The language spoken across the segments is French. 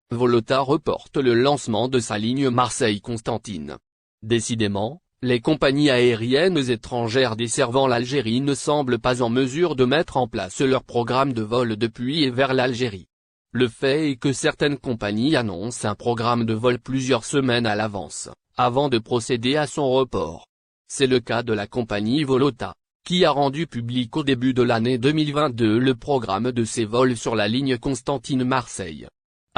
Volota reporte le lancement de sa ligne Marseille-Constantine. Décidément, les compagnies aériennes étrangères desservant l'Algérie ne semblent pas en mesure de mettre en place leur programme de vol depuis et vers l'Algérie. Le fait est que certaines compagnies annoncent un programme de vol plusieurs semaines à l'avance, avant de procéder à son report. C'est le cas de la compagnie Volota, qui a rendu public au début de l'année 2022 le programme de ses vols sur la ligne Constantine-Marseille.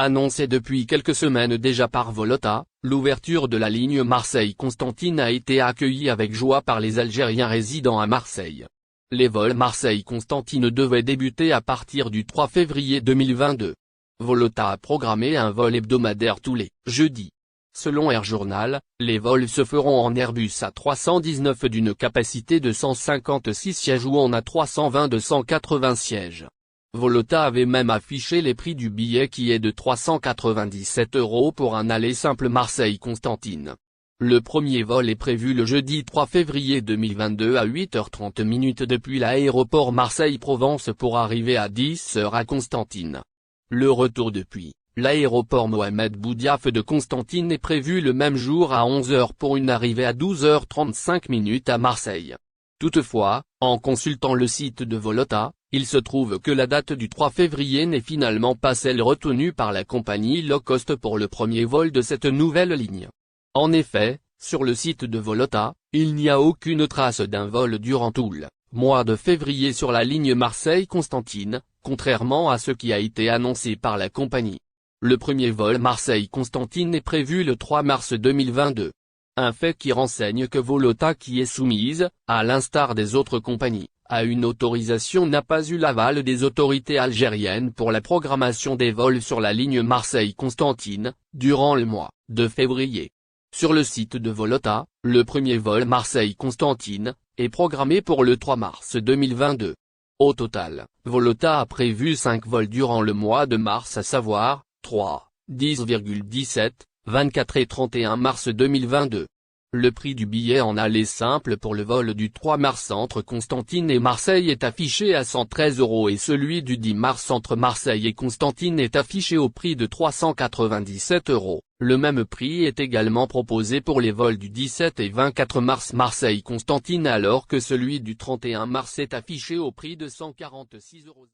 Annoncé depuis quelques semaines déjà par Volota, l'ouverture de la ligne Marseille-Constantine a été accueillie avec joie par les Algériens résidant à Marseille. Les vols Marseille-Constantine devaient débuter à partir du 3 février 2022. Volota a programmé un vol hebdomadaire tous les jeudis. Selon Air Journal, les vols se feront en Airbus A319 d'une capacité de 156 sièges ou en A320 de 180 sièges. Volota avait même affiché les prix du billet qui est de 397 € pour un aller simple Marseille-Constantine. Le premier vol est prévu le jeudi 3 février 2022 à 8h30 depuis l'aéroport Marseille-Provence pour arriver à 10h à Constantine. Le retour depuis l'aéroport Mohamed Boudiaf de Constantine est prévu le même jour à 11h pour une arrivée à 12h35 à Marseille. Toutefois, en consultant le site de Volota, il se trouve que la date du 3 février n'est finalement pas celle retenue par la compagnie low cost pour le premier vol de cette nouvelle ligne. En effet, sur le site de Volota, il n'y a aucune trace d'un vol durant tout le mois de février sur la ligne Marseille-Constantine, contrairement à ce qui a été annoncé par la compagnie. Le premier vol Marseille-Constantine est prévu le 3 mars 2022. Un fait qui renseigne que Volota, qui est soumise, à l'instar des autres compagnies, à une autorisation, n'a pas eu l'aval des autorités algériennes pour la programmation des vols sur la ligne Marseille-Constantine, durant le mois de février. Sur le site de Volota, le premier vol Marseille-Constantine est programmé pour le 3 mars 2022. Au total, Volota a prévu 5 vols durant le mois de mars, à savoir 3, 10,17, 24 et 31 mars 2022. Le prix du billet en aller simple pour le vol du 3 mars entre Constantine et Marseille est affiché à 113 € et celui du 10 mars entre Marseille et Constantine est affiché au prix de 397 €. Le même prix est également proposé pour les vols du 17 et 24 mars Marseille-Constantine alors que celui du 31 mars est affiché au prix de 146 €.